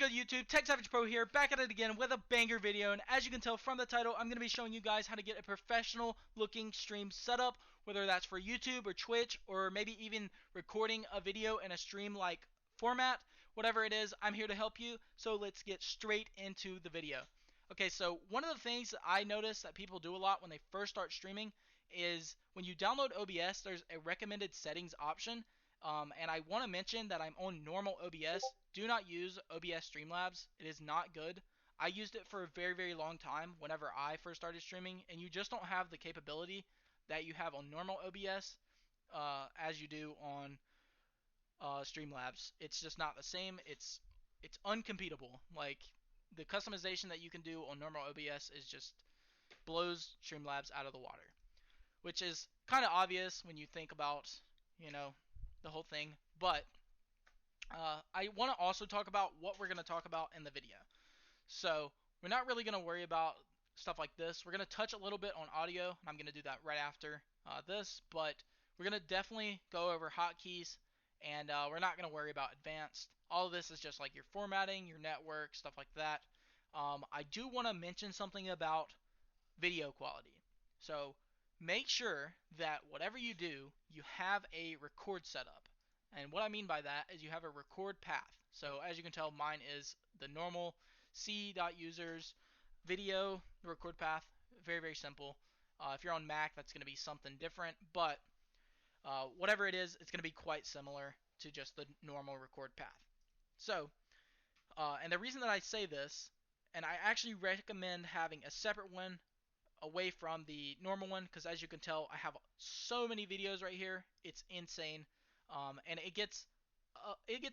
good, YouTube? Tech Savage Pro here, back at it again with a banger video. And as you can tell from the title, I'm going to be showing you guys how to get a professional looking stream setup, whether that's for YouTube or Twitch, or maybe even recording a video in a stream-like format. Whatever it is, I'm here to help you. So let's get straight into the video. Okay, so one of the things that I notice that people do a lot when they first start streaming is when you download OBS, there's a recommended settings option. And I want to mention that I'm on normal OBS. Do not use OBS Streamlabs. It is not good. I used it for a very, very long time whenever I first started streaming, and you just don't have the capability that you have on normal OBS as you do on Streamlabs. It's just not the same. It's uncompetable. Like, the customization that you can do on normal OBS is just blows Streamlabs out of the water, which is kind of obvious when you think about, the whole thing. But I want to also talk about what we're going to talk about in the video. So we're not really going to worry about stuff like this. We're going to touch a little bit on audio, and I'm going to do that right after this. But we're going to definitely go over hotkeys, and we're not going to worry about advanced. All of this is just like your formatting, your network, stuff like that. I do want to mention something about video quality. So make sure that whatever you do, you have a record setup. And what I mean by that is you have a record path. So as you can tell, mine is the normal c.users video record path. Very, very simple. If you're on Mac, that's going to be something different. But whatever it is, it's going to be quite similar to just the normal record path. So, and the reason that I say this, and I actually recommend having a separate one away from the normal one, because as you can tell, I have so many videos right here. It's insane, and it gets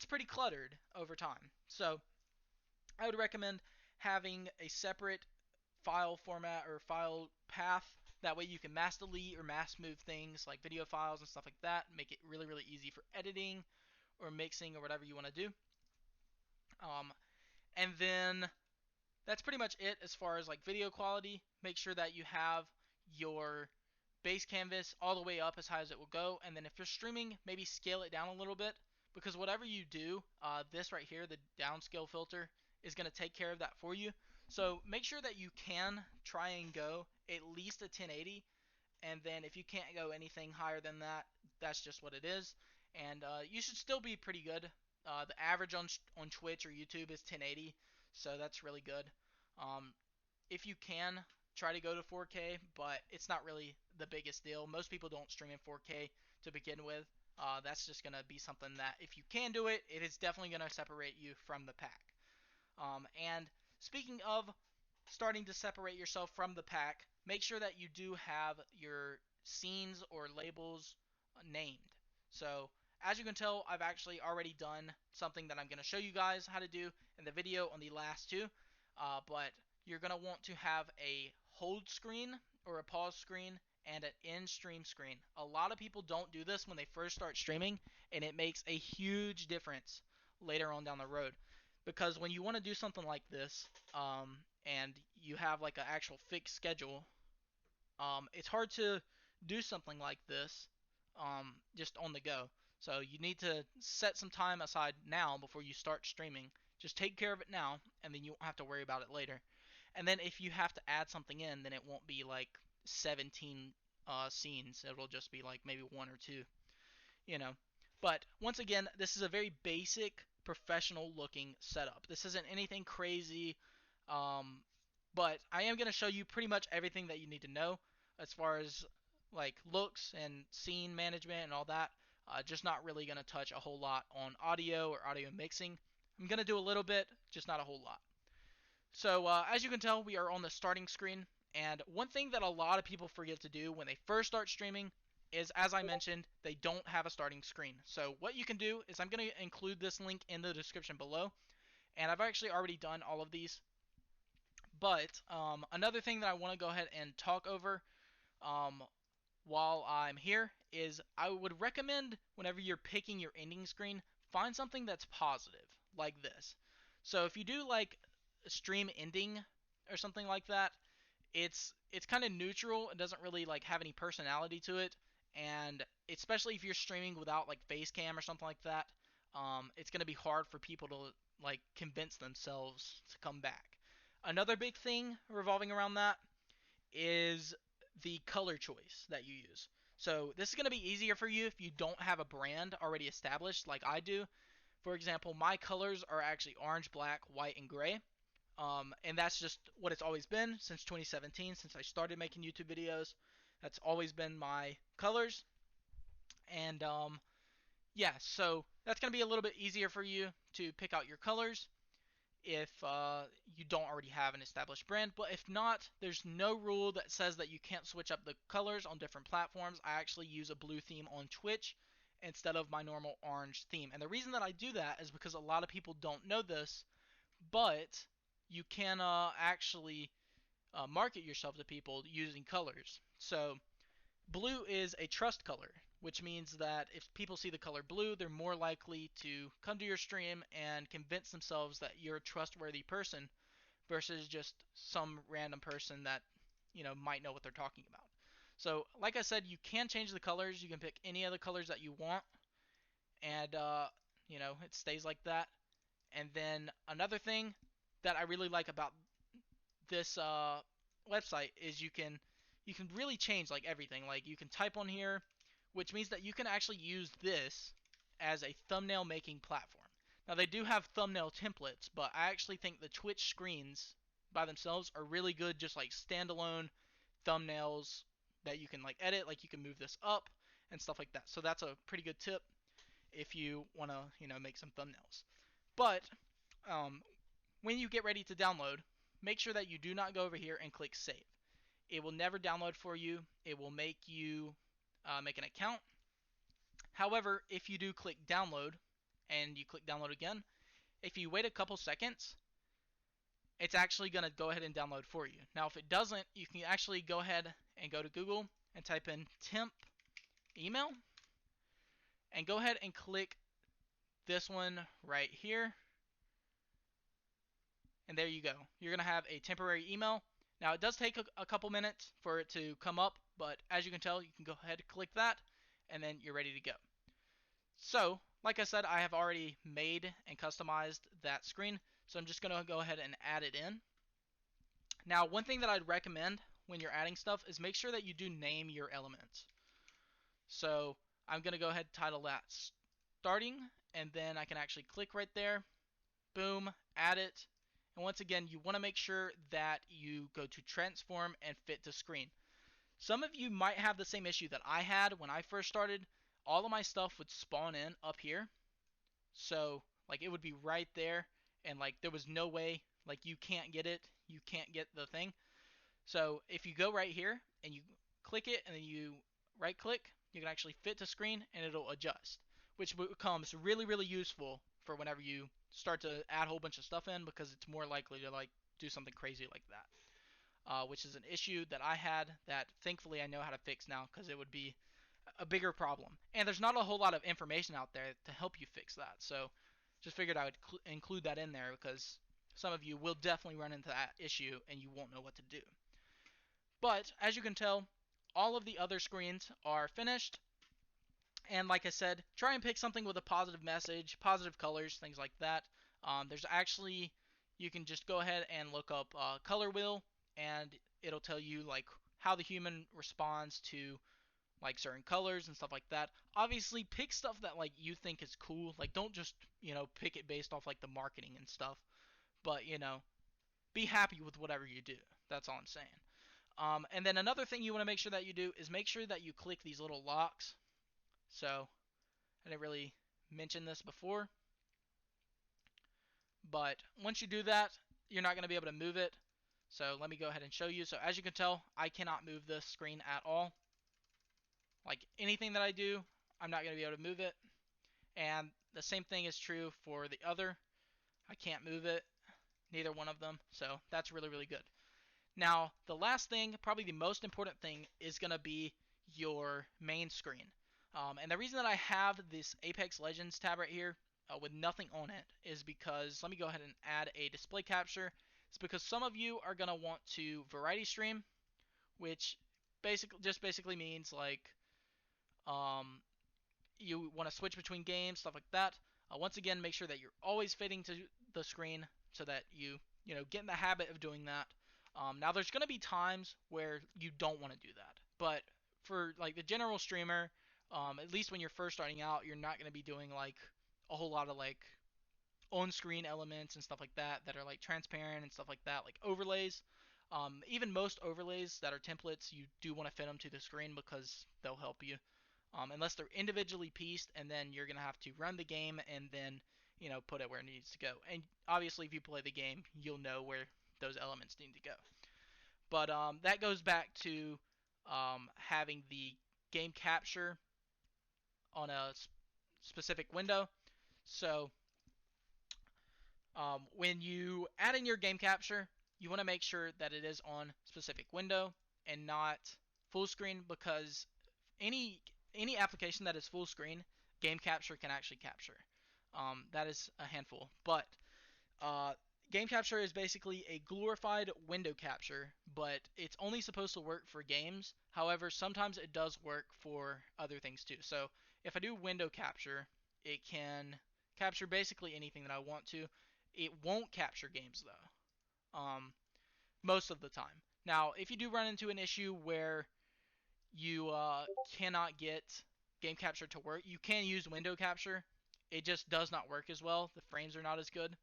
pretty cluttered over time. So I would recommend having a separate file format or file path. That way you can mass delete or mass move things like video files and stuff like that. Make it really, really easy for editing or mixing or whatever you want to do. And then that's pretty much it as far as like video quality. Make sure that you have your base canvas all the way up as high as it will go, and then if you're streaming, maybe scale it down a little bit, because whatever you do, this right here, the downscale filter, is going to take care of that for you. So make sure that you can try and go at least a 1080, and then if you can't go anything higher than that, that's just what it is, and you should still be pretty good. The average on Twitch or YouTube is 1080, so that's really good. If you can, try to go to 4K, but it's not really the biggest deal. Most people don't stream in 4K to begin with. That's just going to be something that if you can do it, it is definitely going to separate you from the pack. And speaking of starting to separate yourself from the pack, make sure that you do have your scenes or labels named. So as you can tell, I've actually already done something that I'm going to show you guys how to do in the video on the last two, but you're going to want to have a hold screen or a pause screen and an end stream screen. A lot of people don't do this when they first start streaming, and it makes a huge difference later on down the road. Because when you want to do something like this, and you have like an actual fixed schedule, it's hard to do something like this just on the go. So you need to set some time aside now before you start streaming. Just take care of it now, and then you won't have to worry about it later. And then if you have to add something in, then it won't be like 17 scenes. It'll just be like maybe one or two, But once again, this is a very basic, professional looking setup. This isn't anything crazy, but I am going to show you pretty much everything that you need to know as far as like looks and scene management and all that. Just not really going to touch a whole lot on audio or audio mixing. I'm going to do a little bit, just not a whole lot. So as you can tell, we are on the starting screen, and one thing that a lot of people forget to do when they first start streaming is, as I mentioned, they don't have a starting screen. So what you can do is I'm going to include this link in the description below, and I've actually already done all of these. But another thing that I want to go ahead and talk over while I'm here is I would recommend whenever you're picking your ending screen, find something that's positive, like this. So if you do like stream ending or something like that, it's kind of neutral. It doesn't really like have any personality to it, and especially if you're streaming without like face cam or something like that, it's going to be hard for people to like convince themselves to come back. Another big thing revolving around that is the color choice that you use. So this is going to be easier for you if you don't have a brand already established like I do. For example, my colors are actually orange, black, white, and gray. And that's just what it's always been since 2017, since I started making YouTube videos. That's always been my colors. And yeah, so that's going to be a little bit easier for you to pick out your colors if you don't already have an established brand. But if not, there's no rule that says that you can't switch up the colors on different platforms. I actually use a blue theme on Twitch instead of my normal orange theme. And the reason that I do that is because a lot of people don't know this, but you can actually market yourself to people using colors. So blue is a trust color, which means that if people see the color blue, they're more likely to come to your stream and convince themselves that you're a trustworthy person versus just some random person that, might know what they're talking about. So, like I said, you can change the colors. You can pick any of the colors that you want, and it stays like that. And then another thing that I really like about this website is you can really change like everything. Like you can type on here, which means that you can actually use this as a thumbnail making platform. Now they do have thumbnail templates, but I actually think the Twitch screens by themselves are really good, just like standalone thumbnails that you can like edit. Like you can move this up and stuff like that. So that's a pretty good tip if you want to make some thumbnails. But um, when you get ready to download, make sure that you do not go over here and click save. It will never download for you. It will make you make an account. However, if you do click download and you click download again, if you wait a couple seconds, it's actually going to go ahead and download for you. Now, if it doesn't, you can actually go ahead and go to Google and type in temp email and go ahead and click this one right here. And there you go. You're going to have a temporary email. Now, it does take a couple minutes for it to come up, but as you can tell, you can go ahead and click that, and then you're ready to go. So, like I said, I have already made and customized that screen, so I'm just going to go ahead and add it in. Now, one thing that I'd recommend when you're adding stuff is make sure that you do name your elements. So, I'm going to go ahead and title that starting, and then I can actually click right there, boom, add it. And once again, you want to make sure that you go to transform and fit to screen. Some of you might have the same issue that I had when I first started. All of my stuff would spawn in up here. So, like, it would be right there, and, like, there was no way, like, you can't get it. You can't get the thing. So, if you go right here, and you click it, and then you right-click, you can actually fit to screen, and it'll adjust, which becomes really, really useful for whenever you start to add a whole bunch of stuff in, because it's more likely to like do something crazy like that, which is an issue that I had that thankfully I know how to fix now, because it would be a bigger problem, and there's not a whole lot of information out there to help you fix that. So just figured I would include that in there, because some of you will definitely run into that issue and you won't know what to do. But as you can tell, all of the other screens are finished. And like I said, try and pick something with a positive message, positive colors, things like that. There's actually, you can just go ahead and look up color wheel, and it'll tell you like how the human responds to like certain colors and stuff like that. Obviously, pick stuff that like you think is cool. Like don't just pick it based off like the marketing and stuff. But be happy with whatever you do. That's all I'm saying. And then another thing you want to make sure that you do is make sure that you click these little locks. So I didn't really mention this before, but once you do that, you're not going to be able to move it. So let me go ahead and show you. So as you can tell, I cannot move this screen at all. Like anything that I do, I'm not going to be able to move it. And the same thing is true for the other. I can't move it, neither one of them. So that's really, really good. Now, the last thing, probably the most important thing, is going to be your main screen. And the reason that I have this Apex Legends tab right here with nothing on it is because, let me go ahead and add a display capture. It's because some of you are going to want to variety stream, which basically means like you want to switch between games, stuff like that. Once again, make sure that you're always fitting to the screen so that you get in the habit of doing that. Now there's going to be times where you don't want to do that, but for like the general streamer, at least when you're first starting out, you're not going to be doing like a whole lot of like on-screen elements and stuff like that are like transparent and stuff like that, like overlays. Even most overlays that are templates, you do want to fit them to the screen because they'll help you. Unless they're individually pieced, and then you're gonna have to run the game and then put it where it needs to go. And obviously, if you play the game, you'll know where those elements need to go. But that goes back to having the game capture on a specific window. So when you add in your game capture, you want to make sure that it is on specific window and not full screen, because any application that is full screen, game capture can actually capture. That is a handful, but uh, game capture is basically a glorified window capture, but it's only supposed to work for games. However, sometimes it does work for other things too. So if I do window capture, it can capture basically anything that I want to. It won't capture games though, most of the time. Now, if you do run into an issue where you cannot get game capture to work, you can use window capture. It just does not work as well. The frames are not as good,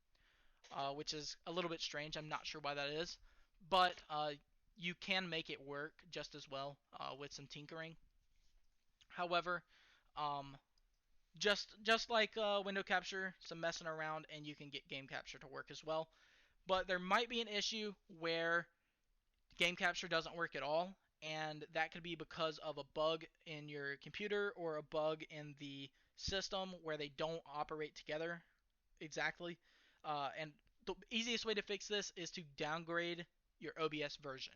which is a little bit strange. I'm not sure why that is, but you can make it work just as well with some tinkering. However, um, just like window capture, some messing around, and you can get game capture to work as well. But there might be an issue where game capture doesn't work at all, and that could be because of a bug in your computer or a bug in the system where they don't operate together exactly. And the easiest way to fix this is to downgrade your OBS version,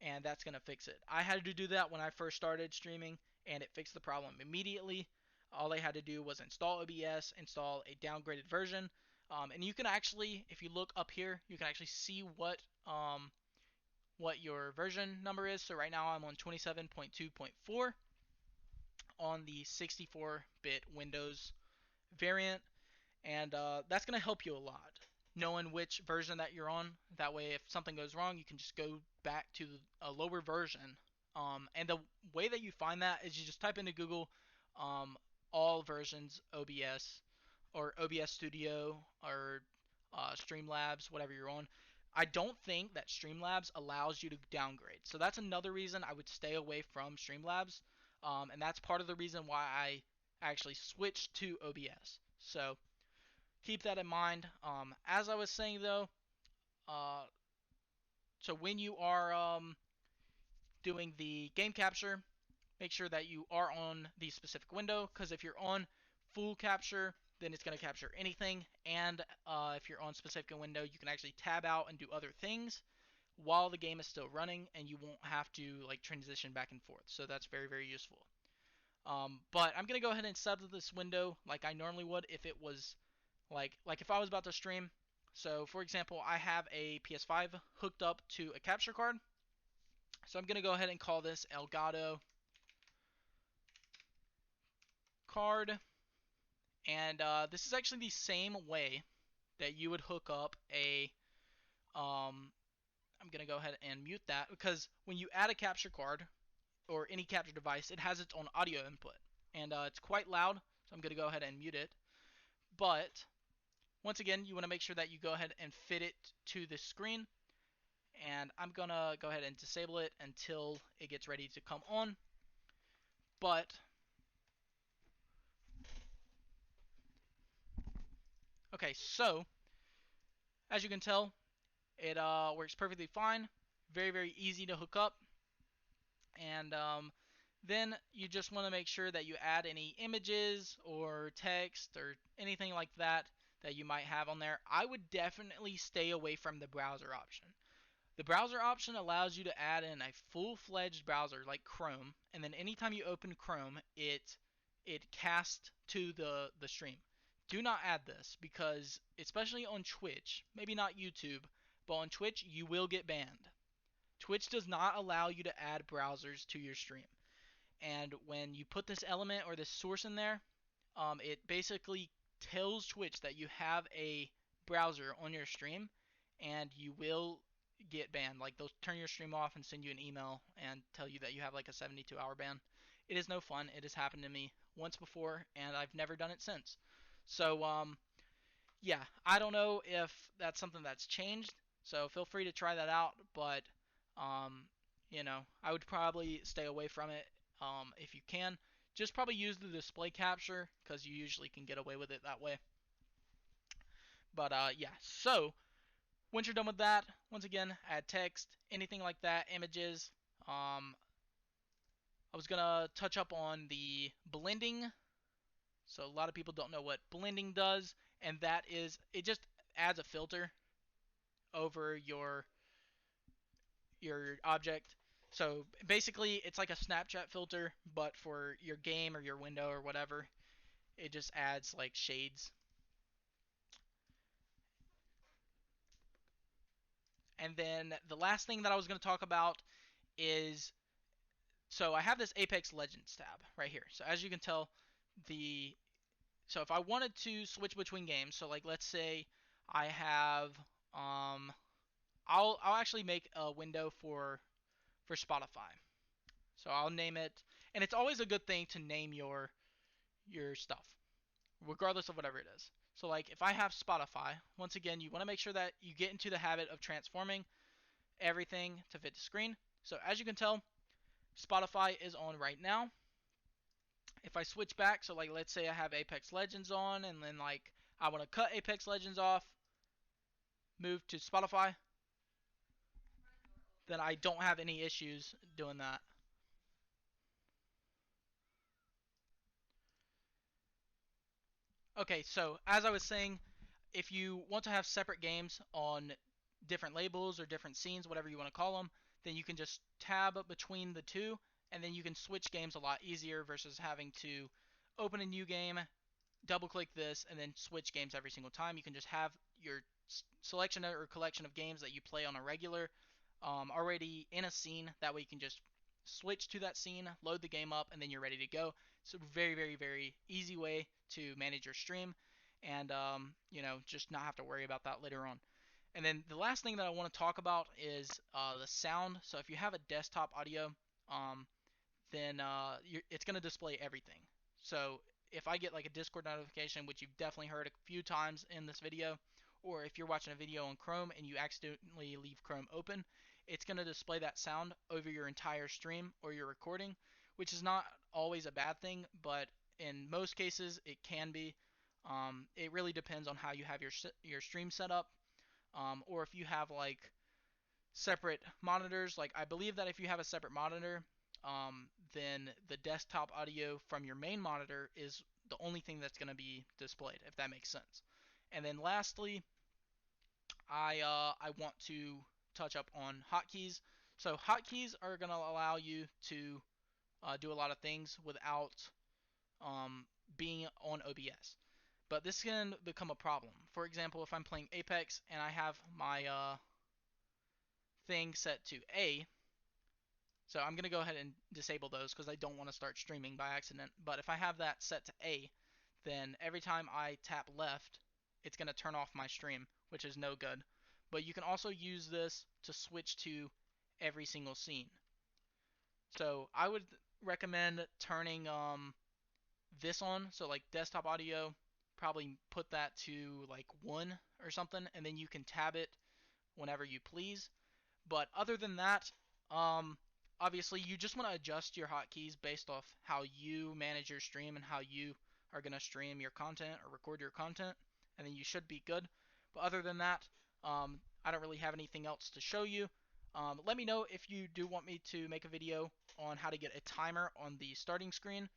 and that's going to fix it. I had to do that when I first started streaming, and it fixed the problem immediately. All I had to do was install OBS, install a downgraded version, and you can actually, if you look up here, you can actually see what your version number is. So right now I'm on 27.2.4 on the 64-bit Windows variant, and that's going to help you a lot, knowing which version that you're on. That way, if something goes wrong, you can just go back to a lower version. And the way that you find that is you just type into Google all versions OBS or OBS Studio or Streamlabs, whatever you're on. I don't think that Streamlabs allows you to downgrade. So that's another reason I would stay away from Streamlabs. And that's part of the reason why I actually switched to OBS. So keep that in mind. As I was saying though, uh, so when you are doing the game capture, make sure that you are on the specific window, because if you're on full capture, then it's going to capture anything, and if you're on specific window, you can actually tab out and do other things while the game is still running, and you won't have to like transition back and forth. So that's very, very useful. But I'm going to go ahead and sub this window like I normally would if it was like if I was about to stream. So for example, I have a PS5 hooked up to a capture card. So I'm going to go ahead and call this Elgato card. And this is actually the same way that you would hook up a I'm going to go ahead and mute that, because when you add a capture card or any capture device, it has its own audio input. And it's quite loud, so I'm going to go ahead and mute it. But once again, you want to make sure that you go ahead and fit it to the screen. And I'm going to go ahead and disable it until it gets ready to come on. But okay, so as you can tell, it works perfectly fine. Very, very easy to hook up. And then you just want to make sure that you add any images or text or anything like that that you might have on there. I would definitely stay away from the browser option. The browser option allows you to add in a full-fledged browser like Chrome, and then anytime you open Chrome, it casts to the stream. Do not add this, because especially on Twitch, maybe not YouTube, but on Twitch you will get banned. Twitch does not allow you to add browsers to your stream. And when you put this element or this source in there, it basically tells Twitch that you have a browser on your stream, and you will get banned. Like, they'll turn your stream off and send you an email and tell you that you have like a 72-hour ban. It is no fun. It has happened to me once before, and I've never done it since. So, yeah, I don't know if that's something that's changed. So feel free to try that out, but um, I would probably stay away from it if you can. Just probably use the display capture because you usually can get away with it that way. But yeah, so once you're done with that, once again, add text, anything like that, images. I was gonna touch up on the blending. So a lot of people don't know what blending does, and that is it just adds a filter over your object. So basically, it's like a Snapchat filter, but for your game or your window or whatever. It just adds like shades. And then the last thing that I was going to talk about is, so I have this Apex Legends tab right here. So as you can tell, so if I wanted to switch between games, so like let's say I have I'll actually make a window for Spotify. So I'll name it, and it's always a good thing to name your stuff, regardless of whatever it is. So like if I have Spotify, once again, you want to make sure that you get into the habit of transforming everything to fit the screen. So as you can tell, Spotify is on right now. If I switch back, so like let's say I have Apex Legends on, and then like I want to cut Apex Legends off, move to Spotify, then I don't have any issues doing that. Okay, so as I was saying, if you want to have separate games on different labels or different scenes, whatever you want to call them, then you can just tab between the two, and then you can switch games a lot easier versus having to open a new game, double click this, and then switch games every single time. You can just have your selection or collection of games that you play on a regular already in a scene. That way you can just switch to that scene, load the game up, and then you're ready to go. It's a very, very, very easy way to manage your stream and, just not have to worry about that later on. And then the last thing that I want to talk about is the sound. So if you have a desktop audio, um, then it's going to display everything. So if I get like a Discord notification, which you've definitely heard a few times in this video, or if you're watching a video on Chrome and you accidentally leave Chrome open, it's going to display that sound over your entire stream or your recording, which is not always a bad thing, but in most cases it can be. It really depends on how you have your stream set up, or if you have like separate monitors. Like I believe that if you have a separate monitor, then the desktop audio from your main monitor is the only thing that's going to be displayed, if that makes sense. And then lastly, I want to touch up on hotkeys. So hotkeys are going to allow you to do a lot of things without um, being on OBS. But this can become a problem. For example, if I'm playing Apex and I have my thing set to A, so I'm going to go ahead and disable those because I don't want to start streaming by accident. But if I have that set to A, then every time I tap left, it's going to turn off my stream, which is no good. But you can also use this to switch to every single scene. So I would recommend turning this on. So like desktop audio, probably put that to like 1 or something, and then you can tab it whenever you please. But other than that, obviously you just want to adjust your hotkeys based off how you manage your stream and how you are going to stream your content or record your content, and then you should be good. But other than that, I don't really have anything else to show you. Let me know if you do want me to make a video on how to get a timer on the starting screen,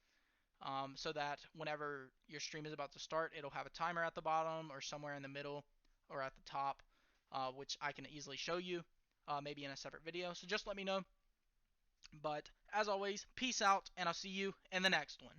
so that whenever your stream is about to start, it'll have a timer at the bottom or somewhere in the middle or at the top, which I can easily show you, maybe in a separate video. So just let me know. But as always, peace out, and I'll see you in the next one.